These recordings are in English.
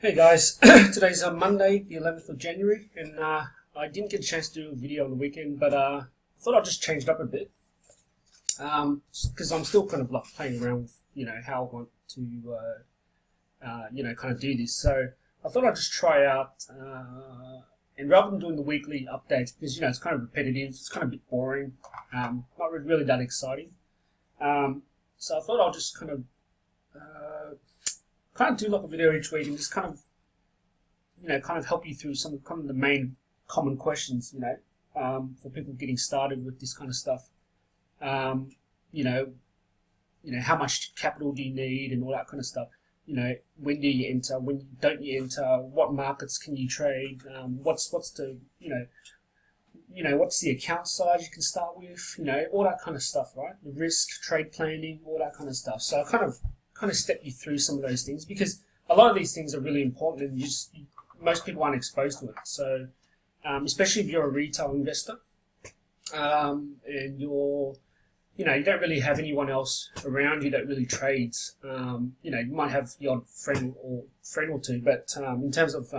Hey guys, today's Monday, the 11th of January, and I didn't get a chance to do a video on the weekend, but I thought I'd just change it up a bit, because I'm still kind of like playing around with, how I want to, kind of do this. So I thought I'd just try out, and rather than doing the weekly updates, because, it's kind of repetitive, it's kind of a bit boring, not really that exciting. So I thought I'll just kind of do like a video each week and just kind of help you through some kind of the main common questions, for people getting started with this kind of stuff. How much capital do you need and all that kind of stuff. When do you enter? When don't you enter? What markets can you trade? What's the what's the account size you can start with? All that kind of stuff, right? The risk, trade planning, all that kind of stuff. So I kind of step you through some of those things because a lot of these things are really important and most people aren't exposed to it. So especially if you're a retail investor and you don't really have anyone else around you that really trades. You might have the odd friend or two, but in terms of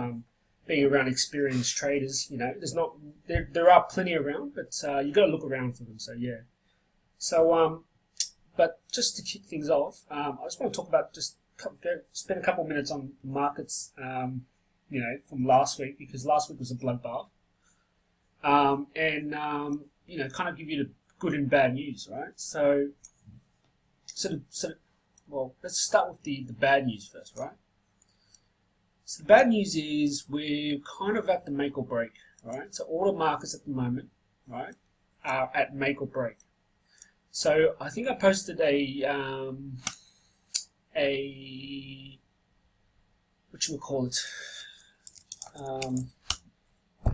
being around experienced traders, there are plenty around, but you got to look around for them. So yeah. So but just to kick things off, I just want to talk about spend a couple of minutes on markets, from last week, because last week was a bloodbath, and kind of give you the good and bad news, right? So well, let's start with the bad news first, right? So the bad news is we're kind of at the make or break, right? So all the markets at the moment, right, are at make or break. So I think I posted a a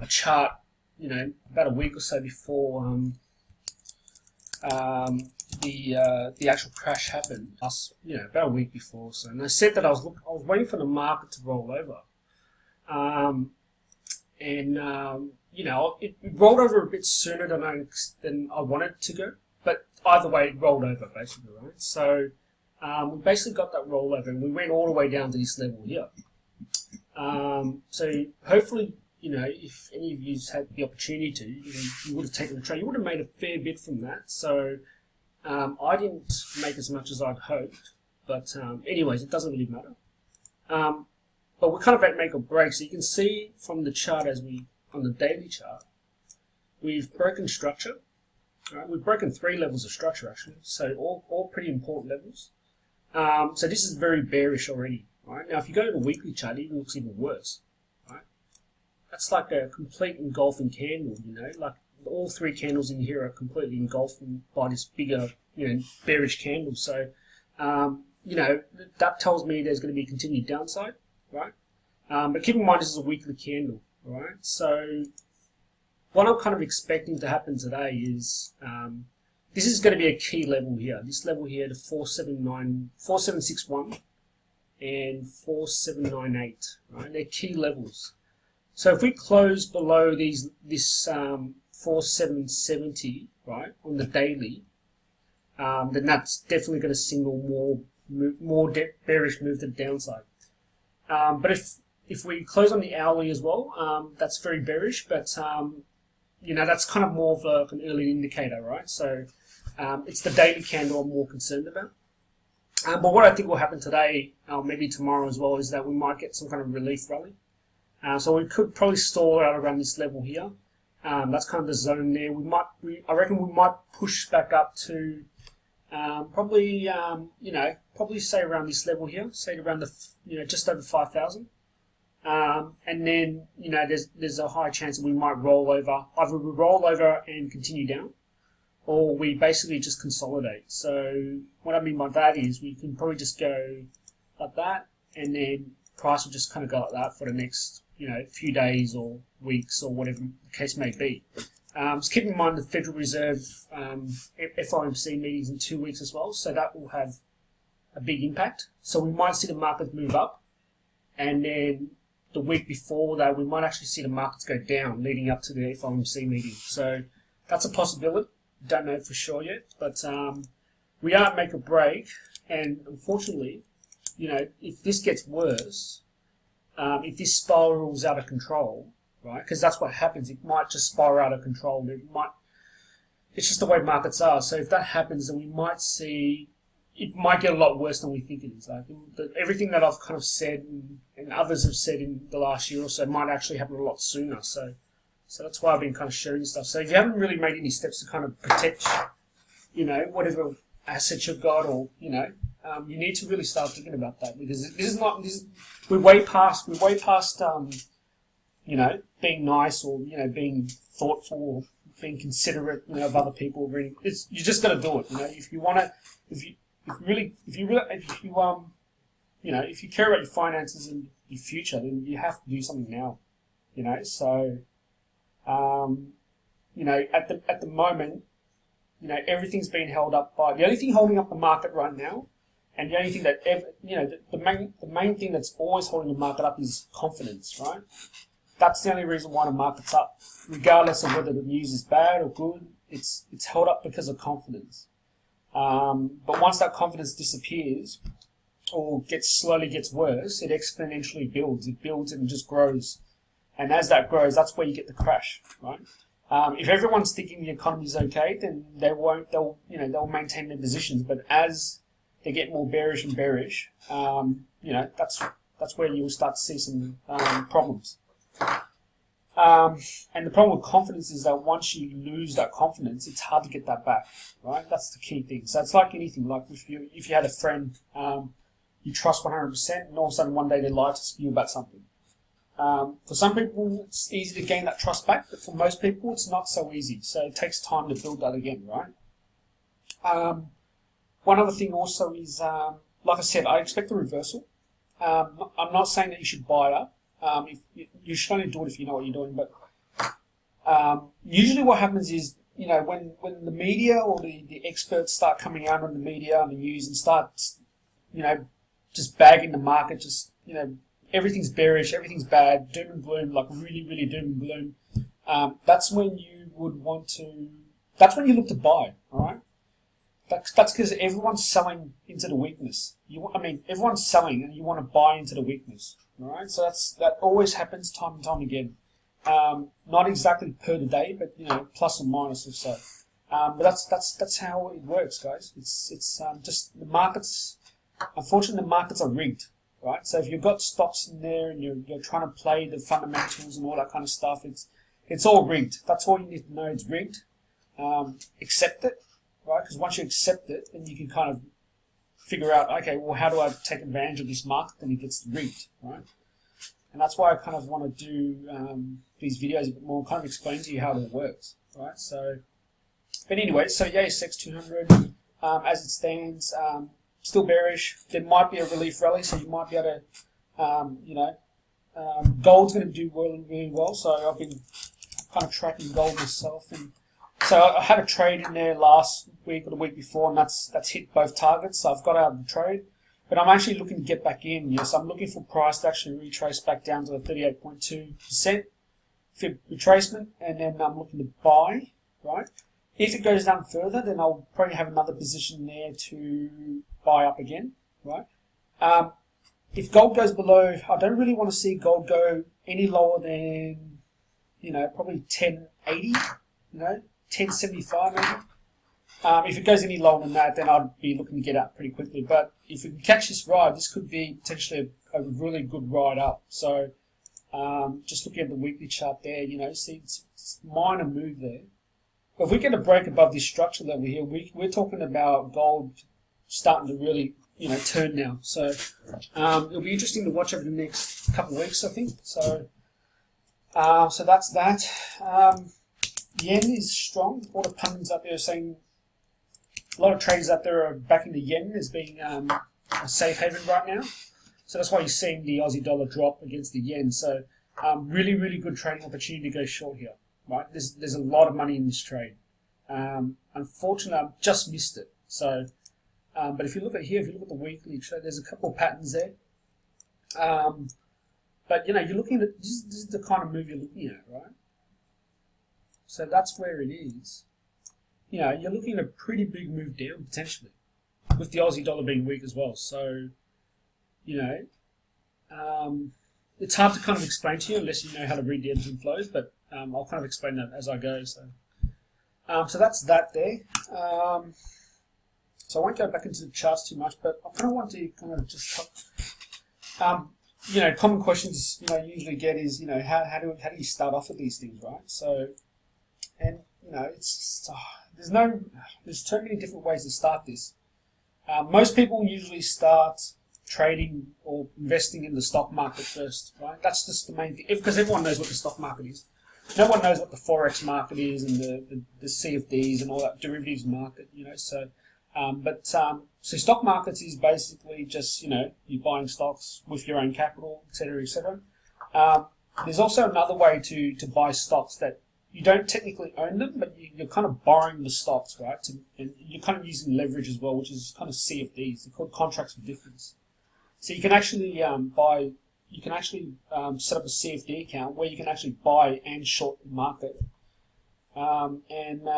chart, about a week or so before the actual crash happened. About a week before. So, and I said that I was waiting for the market to roll over, it rolled over a bit sooner than I wanted it to go. But either way, it rolled over, basically, right? So we basically got that rollover, and we went all the way down to this level here. So hopefully, if any of you had the opportunity to, you would have taken the trade. You would have made a fair bit from that. So I didn't make as much as I'd hoped. But anyways, it doesn't really matter. But we're kind of at make or break. So you can see from the chart on the daily chart, we've broken structure. Right, we've broken 3 levels of structure actually, so all pretty important levels. So this is very bearish already. Right now, if you go to the weekly chart, it even looks even worse. Right, that's like a complete engulfing candle. Like all 3 candles in here are completely engulfed by this bigger, bearish candle. So, that tells me there's going to be continued downside, right? But keep in mind this is a weekly candle, right? So what I'm kind of expecting to happen today is this is going to be a key level here. This level here, the 4761 and 4798. Right, they're key levels. So if we close below this 4770, right, on the daily, then that's definitely going to signal more bearish move to the downside. But if we close on the hourly as well, that's very bearish, but that's kind of more of an early indicator, right? So it's the daily candle I'm more concerned about. But what I think will happen today, maybe tomorrow as well, is that we might get some kind of relief rally. So we could probably stall out around this level here. That's kind of the zone there. I reckon we might push back up to probably say around this level here, say around just over 5,000. And then, there's a high chance that we might roll over. Either we roll over and continue down, or we basically just consolidate. So what I mean by that is we can probably just go like that, and then price will just kind of go like that for the next, few days or weeks or whatever the case may be. Just keep in mind the Federal Reserve FOMC meetings in 2 weeks as well, so that will have a big impact. So we might see the market move up, and then the week before that, we might actually see the markets go down leading up to the FOMC meeting. So that's a possibility. Don't know for sure yet, but we are at make or break. And unfortunately, if this gets worse, if this spirals out of control, right? Because that's what happens. It might just spiral out of control. It's just the way markets are. So if that happens, then we might see it might get a lot worse than we think it is. Like everything that I've kind of said and others have said in the last year or so might actually happen a lot sooner. So that's why I've been kind of sharing stuff. So if you haven't really made any steps to kind of protect, whatever assets you've got, or you need to really start thinking about that, because we're way past being nice, or being thoughtful, or being considerate of other people. Really, you just got to do it. If you care about your finances and your future, then you have to do something now. So at the moment, everything's been held up by the only thing holding up the market right now, and the only thing that the main thing that's always holding the market up is confidence, right? That's the only reason why the market's up, regardless of whether the news is bad or good. It's held up because of confidence. But once that confidence disappears, or slowly gets worse, it exponentially builds. It builds and just grows. And as that grows, that's where you get the crash, right? If everyone's thinking the economy's okay, then they'll maintain their positions. But as they get more bearish and bearish, that's where you'll start to see some problems. And the problem with confidence is that once you lose that confidence, it's hard to get that back, right? That's the key thing. So it's like anything. Like if you had a friend you trust 100%, and all of a sudden one day they lie to you about something. For some people, it's easy to gain that trust back, but for most people, it's not so easy. So it takes time to build that again, right? One other thing also is, like I said, I expect a reversal. I'm not saying that you should buy it up. You should only do it if you know what you're doing. But usually what happens is, when the media or the experts start coming out on the media and the news and start, just bagging the market, just, everything's bearish, everything's bad, doom and gloom, like really, really doom and gloom. That's when you that's when you look to buy, all right? That's because everyone's selling into the weakness. Everyone's selling and you want to buy into the weakness, all right? So that always happens time and time again. Not exactly per the day, but plus or minus or so. But that's how it works, guys. It's just the markets. Unfortunately, the markets are rigged, right? So if you've got stocks in there and you're trying to play the fundamentals and all that kind of stuff, it's all rigged. That's all you need to know. It's rigged. Accept it, right? Because once you accept it, then you can kind of figure out, okay, well, how do I take advantage of this market? And if it's rigged, right? And that's why I kind of want to do these videos a bit more, kind of explain to you how it all works, right? So, but anyway, so yeah, ASX 200 as it stands. Still bearish. There might be a relief rally, so you might be able to, gold's going to do really well. So I've been kind of tracking gold myself, and so I had a trade in there last week or the week before, and that's hit both targets. So I've got out of the trade, but I'm actually looking to get back in. Yes, I'm looking for price to actually retrace back down to the 38.2% retracement, and then I'm looking to buy, right? If it goes down further, then I'll probably have another position there to buy up again, right? If gold goes below, I don't really want to see gold go any lower than, probably 1080, 1075 maybe. If it goes any lower than that, then I'd be looking to get out pretty quickly. But if we can catch this ride, this could be potentially a really good ride up. So just looking at the weekly chart there, see it's minor move there. But if we get a break above this structure level here, we're talking about gold starting to really, turn now. So it'll be interesting to watch over the next couple of weeks, I think. So so that's that. Yen is strong. All the pundits out there are saying, a lot of traders out there are backing the yen as being a safe haven right now. So that's why you're seeing the Aussie dollar drop against the yen. So really, really good trading opportunity to go short here. Right, there's a lot of money in this trade. Unfortunately, I've just missed it. So, but if you look at here, if you look at the weekly trade, there's a couple of patterns there. But you're looking at this is the kind of move you're looking at, right? So that's where it is. You're looking at a pretty big move down potentially, with the Aussie dollar being weak as well. So, it's hard to kind of explain to you unless you know how to read the ebbs and flows, but I'll kind of explain that as I go. So that's that there. So I won't go back into the charts too much, but I kind of want to kind of just common questions you usually get is how do you start off with these things, right? So, and it's there's so many different ways to start this. Most people usually start trading or investing in the stock market first, right? That's just the main thing, because everyone knows what the stock market is. No one knows what the forex market is and the CFDs and all that derivatives market, So, so stock markets is basically just you're buying stocks with your own capital, etc., etc. There's also another way to buy stocks that you don't technically own them, but you're kind of borrowing the stocks, right? And you're kind of using leverage as well, which is kind of CFDs. They're called contracts for difference. So you can actually set up a CFD account where you can actually buy and short the market, and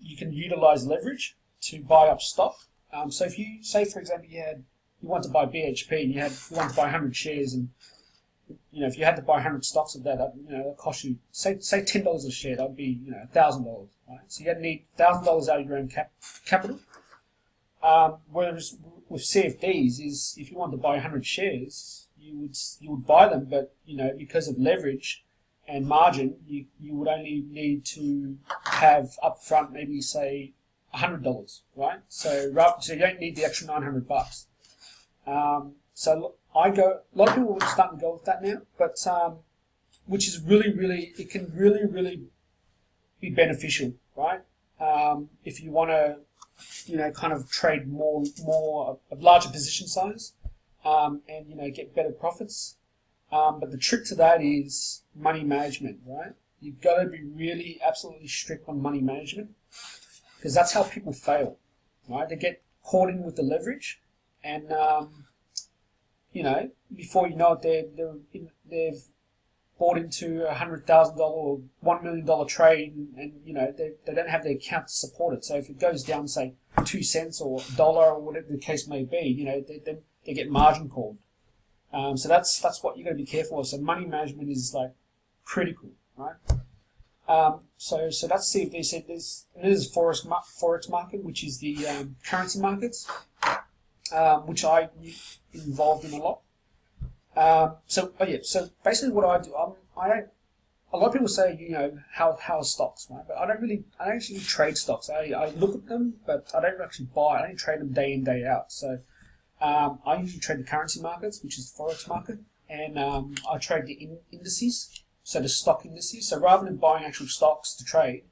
you can utilize leverage to buy up stock. So if you say, for example, you want to buy BHP and you want to buy 100 shares, and if you had to buy 100 stocks of that, it'll cost you say $10 a share. That would be $1,000, right? So you need $1,000 out of your own capital. Whereas with CFDs is if you want to buy 100 shares, you would buy them, but because of leverage and margin, you would only need to have upfront maybe say $100, right? So you don't need the extra $900. So a lot of people are starting to go with that now, but which is it can really be beneficial, right? If you want to kind of trade more a larger position size, and get better profits. But the trick to that is money management, right? You've got to be really absolutely strict on money management, because that's how people fail, right? They get caught in with the leverage, and before you know it, they've bought into $100,000 or $1 million trade, and they don't have the account to support it. So if it goes down, say 2 cents or $1 or whatever the case may be, they get margin called. So that's what you've got to be careful of. So money management is like critical, right? So that's CFD. So there's forex market, which is the currency markets, which I involved in a lot. So basically what I do, a lot of people say, how are stocks, right? But I don't actually trade stocks. I look at them, but I don't actually buy. I don't trade them day in, day out. So I usually trade the currency markets, which is the forex market, and I trade the indices, so the stock indices. So rather than buying actual stocks to trade,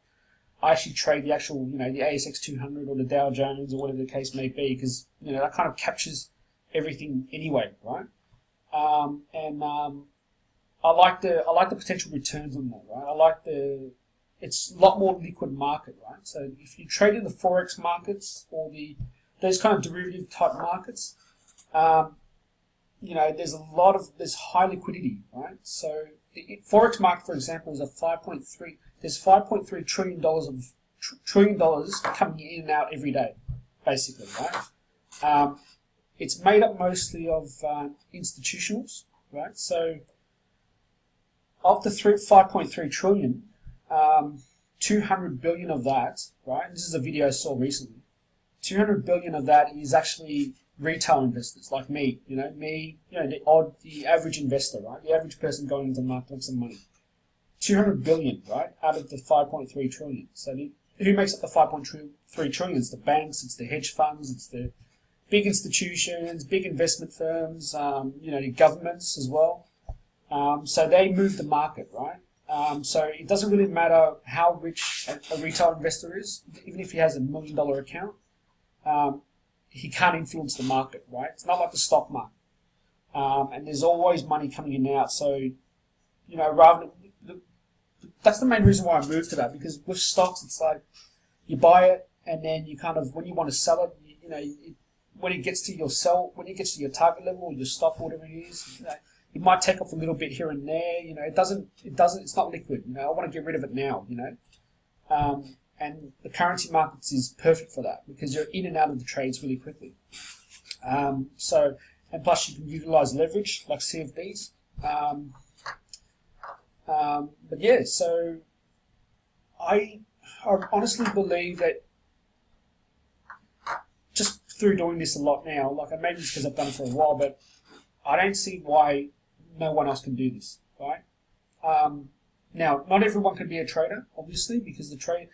I actually trade the actual, the ASX 200 or the Dow Jones or whatever the case may be, because that kind of captures everything anyway, right? I like the potential returns on that, right? It's a lot more liquid market, right? So if you trade in the forex markets or those kind of derivative type markets, there's high liquidity, right? So the forex market, for example, is there's $5.3 trillion coming in and out every day, basically, right? It's made up mostly of institutionals, right? So of the 5.3 trillion, 200 billion of that, right? This is a video I saw recently. 200 billion of that is actually retail investors like me. The average investor, right? The average person going into the market wants some money. 200 billion, right? Out of the 5.3 trillion. So who makes up the 5.3 trillion? It's the banks, it's the hedge funds, it's the big institutions, big investment firms, the governments as well. So they move the market, right? So it doesn't really matter how rich a retail investor is, even if he has $1 million account, he can't influence the market, right? It's not like the stock market. And there's always money coming in and out. So, that's the main reason why I moved to that, because with stocks, it's like you buy it and then you kind of, when you want to sell it, when it gets to your target level or your stop, whatever it is, it might take off a little bit here and there. It's not liquid. I want to get rid of it now. And the currency markets is perfect for that, because you're in and out of the trades really quickly. And plus you can utilize leverage like CFDs. But yeah, so I honestly believe that just through doing this a lot now, like maybe it's because I've done it for a while, but I don't see why no one else can do this, right? Now, not everyone can be a trader, obviously, because the trade,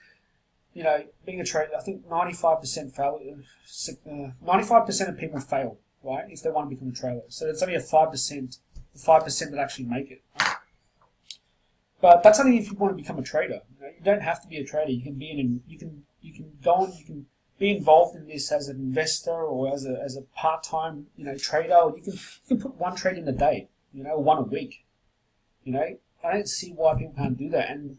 being a trader, I think 95% fail. 95% of people fail, right? If they want to become a trader, so it's only a 5%, the 5% that actually make it. Right? But that's only if you want to become a trader. You don't have to be a trader. You can be you can go and you can be involved in this as an investor or as a part-time trader. Or you can put one trade in a day, one a week. I don't see why people can't do that. And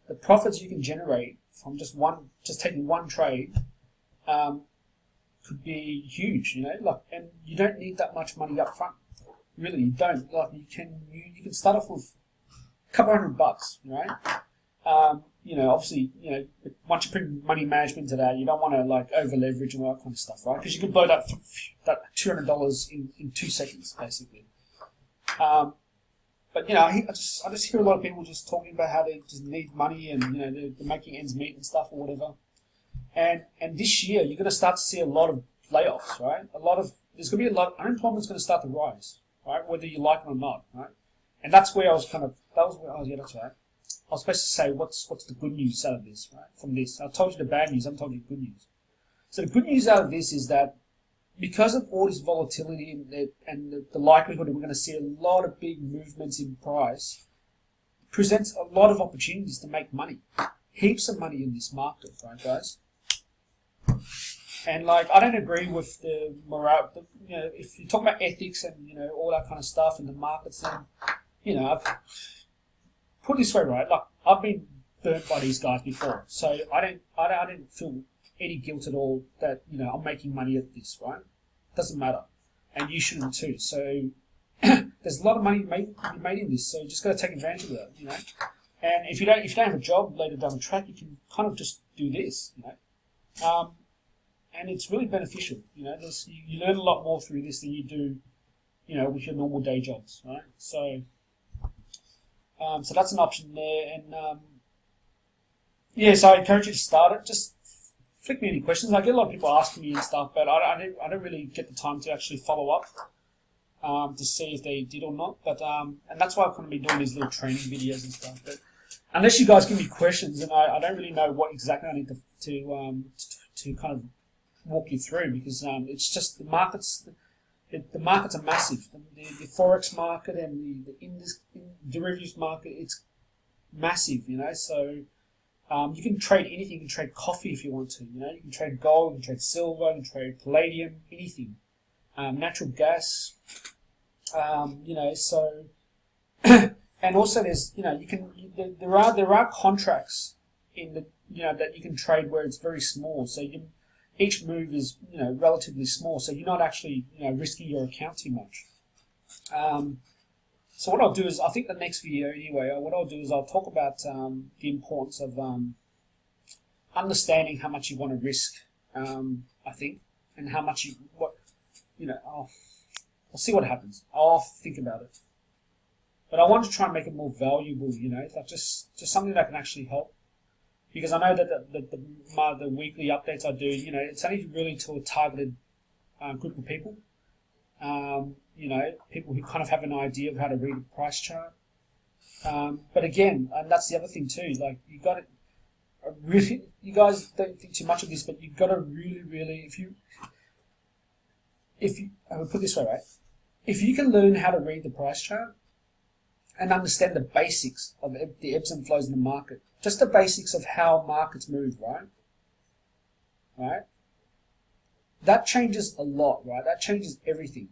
the profits you can generate from just taking one trade, could be huge. And you don't need that much money up front. Really, you don't. Like you can start off with a couple $100, right? Obviously, once you bring money management to that, you don't want to over leverage and all that kind of stuff, right? Because you can blow that $200 in 2 seconds, basically. But I just hear a lot of people just talking about how they just need money and they're making ends meet and stuff or whatever. And this year you're going to start to see a lot of layoffs, right? There's going to be a lot. Unemployment's going to start to rise, right? Whether you like it or not, right? And that's where I was that's right. I was supposed to say what's the good news out of this, right? From this, I told you the bad news. I'm telling you the good news. So the good news out of this is that because of all this volatility and the likelihood that we're going to see a lot of big movements in price, presents a lot of opportunities to make money, heaps of money in this market, right, guys? And I don't agree with the morale. If you talk about ethics and all that kind of stuff in the markets, then put it this way, right? I've been burnt by these guys before, so I don't feel any guilt at all that I'm making money at this, right? Doesn't matter, and you shouldn't too. So there's a lot of money made in this, so you just got to take advantage of that, And if you don't have a job later down the track, you can kind of just do this, and it's really beneficial. You learn a lot more through this than you do, with your normal day jobs, right? So that's an option there, and so I encourage you to start it. Just flick me any questions. I get a lot of people asking me and stuff, but I don't really get the time to actually follow up to see if they did or not. But and that's why I'm going to be doing these little training videos and stuff. But unless you guys give me questions, and I don't really know what exactly I need to kind of walk you through, because it's just the markets. The markets are massive. The forex market and the derivatives market, it's massive. So. You can trade anything. You can trade coffee if you want to. You can trade gold, you can trade silver, you can trade palladium, anything. Natural gas. So and also there's there are contracts in the that you can trade where it's very small. So each move is relatively small. So you're not actually risking your account too much. So what I'll do is, I think the next video anyway, what I'll do is I'll talk about the importance of understanding how much you want to risk, I think, and how much I'll see what happens. I'll think about it. But I want to try and make it more valuable, just something that can actually help. Because I know that the weekly updates I do, it's only really to a targeted group of people. People who kind of have an idea of how to read a price chart. But again, and that's the other thing too, you got to you guys don't think too much of this, but you've got to really, I would put it this way, right? If you can learn how to read the price chart and understand the basics of the ebbs and flows in the market, just the basics of how markets move, right? That changes a lot, right? That changes everything.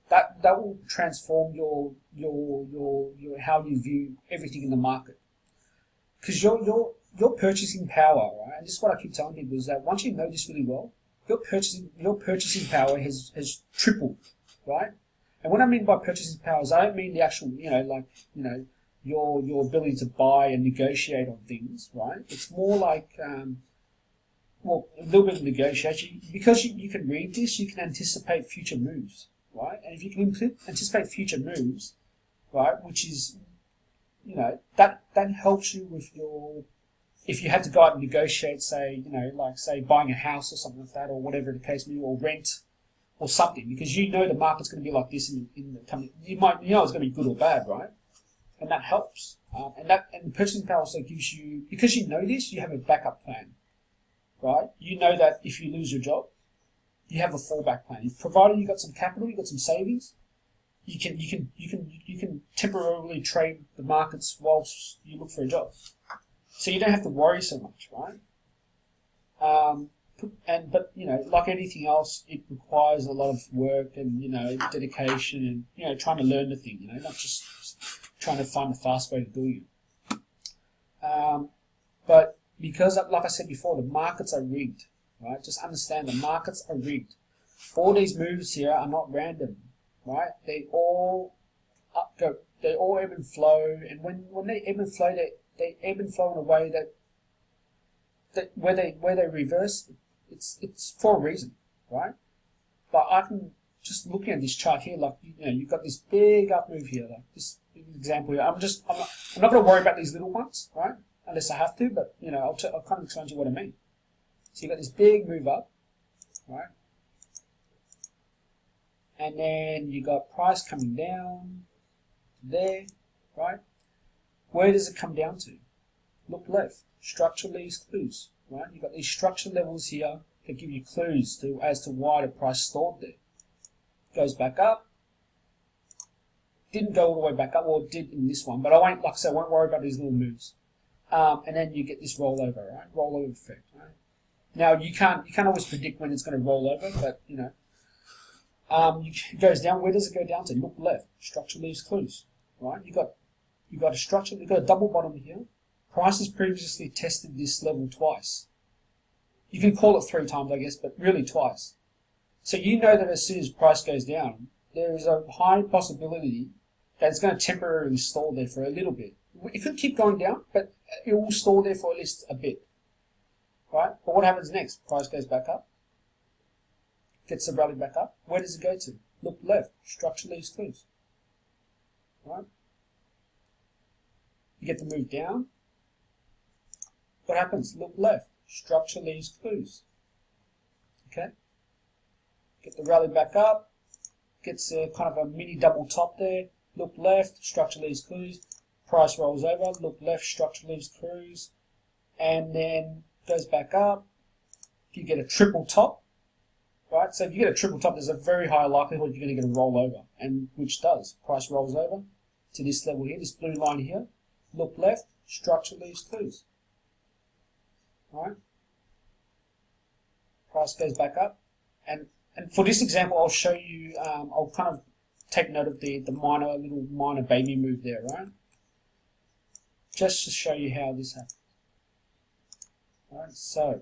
That will transform your how you view everything in the market. Because your purchasing power, right? And this is what I keep telling people, is that once you know this really well, your purchasing power has tripled, right? And what I mean by purchasing power is, I don't mean the actual, your ability to buy and negotiate on things, right? It's more like a little bit of negotiation. Because you can read this, you can anticipate future moves. Right? And if you can anticipate future moves, right? Which is, that helps you with your, if you had to go out and negotiate, say, like say buying a house or something like that, or whatever the case may be, or rent or something, because the market's going to be like this in the coming. You it's going to be good or bad, right? And that helps. And the purchasing power also gives you, because you know this, you have a backup plan, right? You know that if you lose your job, you have a fallback plan. Provided you got some capital, you got some savings, you can temporarily trade the markets whilst you look for a job. So you don't have to worry so much, right? But like anything else, it requires a lot of work and dedication and trying to learn the thing, not just trying to find the fast way to do it. But because, like I said before, the markets are rigged, right? Just understand the markets are rigged. All these moves here are not random, right? They all ebb and flow, and when they ebb and flow, they ebb and flow in a way that where they reverse, it's for a reason, right? But I can, just looking at this chart here, like you've got this big up move here, like this example here. I'm not going to worry about these little ones, right? Unless I have to, but I'll kind of explain to you what I mean. So you've got this big move up, right? And then you got price coming down there, right? Where does it come down to? Look left. Structure leaves clues, right? You've got these structure levels here that give you clues as to why the price stalled there. Goes back up. Didn't go all the way back up, or did in this one, but I won't worry about these little moves. And then you get this rollover, right? Rollover effect, right? Now you can't always predict when it's going to roll over, but it goes down. Where does it go down to? Look left. Structure leaves clues, right? You got a structure. You got a double bottom here. Price has previously tested this level twice. You can call it 3 times, I guess, but really twice. So you know that as soon as price goes down, there is a high possibility that it's going to temporarily stall there for a little bit. It could keep going down, but it will stall there for at least a bit, right? But what happens next? Price goes back up, gets the rally back up. Where does it go to? Look left. Structure leaves clues, right? You get the move down. What happens? Look left. Structure leaves clues. Okay? Get the rally back up. Gets a kind of a mini double top there. Look left. Structure leaves clues. Price rolls over. Look left. Structure leaves clues. And then goes back up. You get a triple top. Right? So if you get a triple top, there's a very high likelihood you're going to get a rollover. And which does. Price rolls over to this level here. This blue line here. Look left. Structure leaves clues. Right? Price goes back up, and for this example, I'll show you. I'll kind of take note of the little minor baby move there, right? Just to show you how this happens. Right. So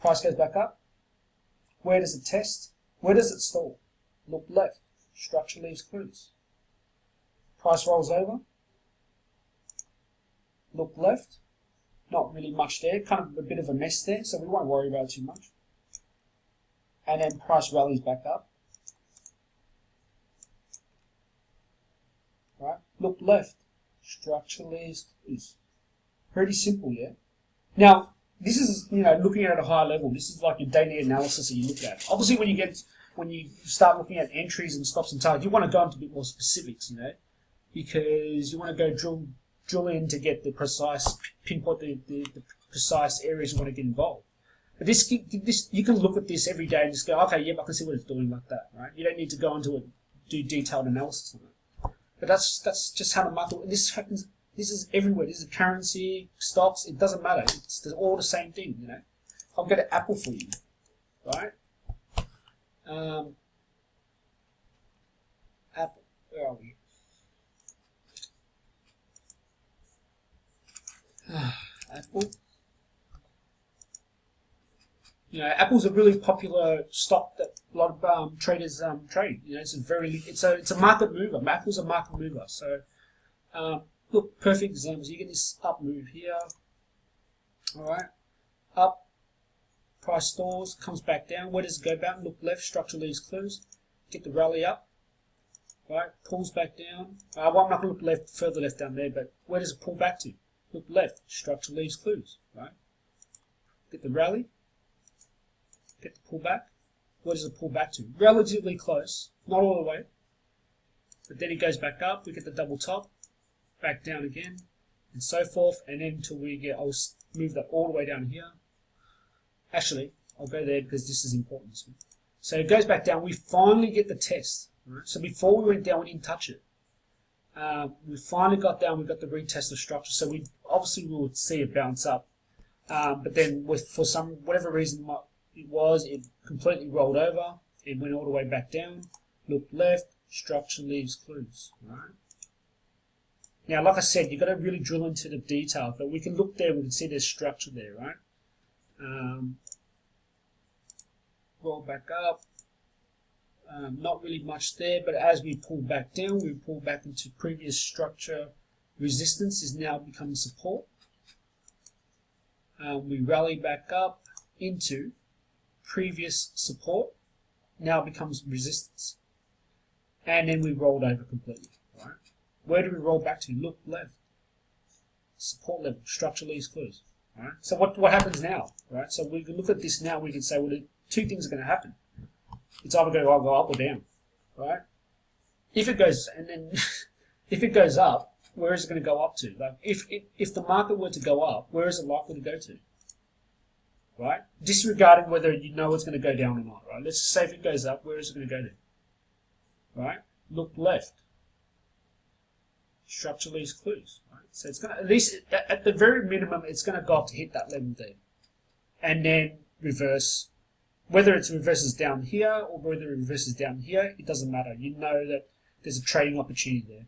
price goes back up. Where does it test? Where does it stall? Look left. Structure leaves clues. Price rolls over. Look left, not really much there, kind of a bit of a mess there, so we won't worry about it too much. And then price rallies back up. Right, look left, structure leaves clues. Pretty simple, yeah? Now, this is, looking at a higher level, this is like your daily analysis that you look at. Obviously, when you start looking at entries and stops and targets, you want to go into a bit more specifics, because you want to go drill in to get the precise, pinpoint the precise areas you want to get involved. But this you can look at this every day and just go, okay, yep, I can see what it's doing like that, right? You don't need to go into it, do detailed analysis on it. But that's just how the market. This happens. This is everywhere. This is currency, stocks. It doesn't matter. It's all the same thing, I'll get an Apple for you, right? Apple. Where are we? Apple. Apple's a really popular stock that a lot of traders trade. It's a market mover. Apple's a market mover. So, look, perfect examples. You get this up move here. All right, up. Price stalls, comes back down. Where does it go back? Look left. Structure leaves clues. get the rally up, right? Pulls back down. Well, I'm not going to look further left down there, but where does it pull back to? Look left. Structure leaves clues, right? Get the rally, get the pullback. Where does it pull back to? Relatively close, not all the way. But then it goes back up. We get the double top, back down again, and so forth, and then until we get. I'll move that all the way down here. Actually, I'll go there because this is important. So it goes back down. We finally get the test. Right? So before we went down, we didn't touch it. We finally got down. We got the retest of structure. So we would see it bounce up. But then, for whatever reason it completely rolled over and went all the way back down. Look left. Structure leaves clues. Right. Now, like I said, you've got to really drill into the detail. But we can look there. We can see there's structure there, right? Roll back up. Not really much there, but as we pull back down, we pull back into previous structure. Resistance is now becoming support. We rally back up into previous support, now becomes resistance. And then we rolled over completely. Right? Where do we roll back to? Look left. Support level, structure leaves clues. Right? So what happens now? Right? So we can look at this now, we can say, well, two things are going to happen. It's either going to go up or down. Right? If it goes, and then if it goes up, where is it going to go up to? Like if the market were to go up, where is it likely to go to? Right? Disregarding whether you know it's going to go down or not. Right? Let's just say if it goes up, where is it going to go to? Right? Look left. Structure leaves clues. Right? So it's going to, at least at the very minimum, it's going to go up to hit that level there, and then reverse. Whether it reverses down here or whether it reverses down here, it doesn't matter. You know that there's a trading opportunity there.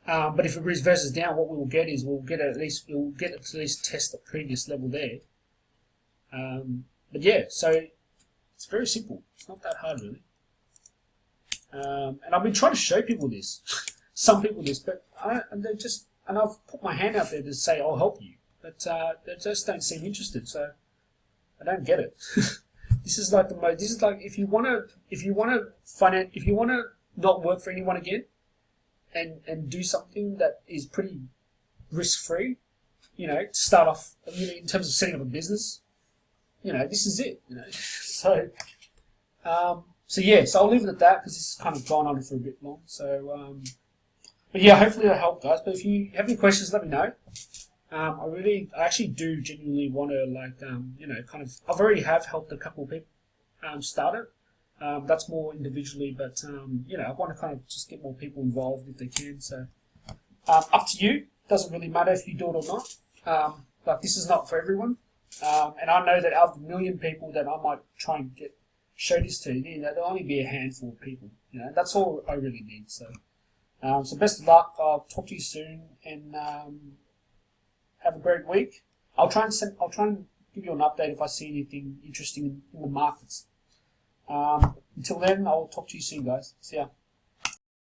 But if it reverses down, what we will get is we'll get it to at least test the previous level there. But yeah, so it's very simple. It's not that hard really. And I've been trying to show people this, some people this, but I've put my hand out there to say I'll help you, but they just don't seem interested. So I don't get it. This is like if you want to not work for anyone again, and do something that is pretty risk free, to start off, in terms of setting up a business, this is it, So I'll leave it at that because this has kind of gone on for a bit long. So, but yeah, hopefully that helped, guys. But if you have any questions, let me know. I actually do genuinely want to I've already helped a couple of people start it. That's more individually, but I want to kind of just get more people involved if they can. So up to you. Doesn't really matter if you do it or not. But this is not for everyone. And I know that out of the million people that I might try and show this to, there'll only be a handful of people. That's all I really need. So best of luck. I'll talk to you soon, and have a great week. I'll try and give you an update if I see anything interesting in the markets. Until then, I'll talk to you soon, guys. See ya.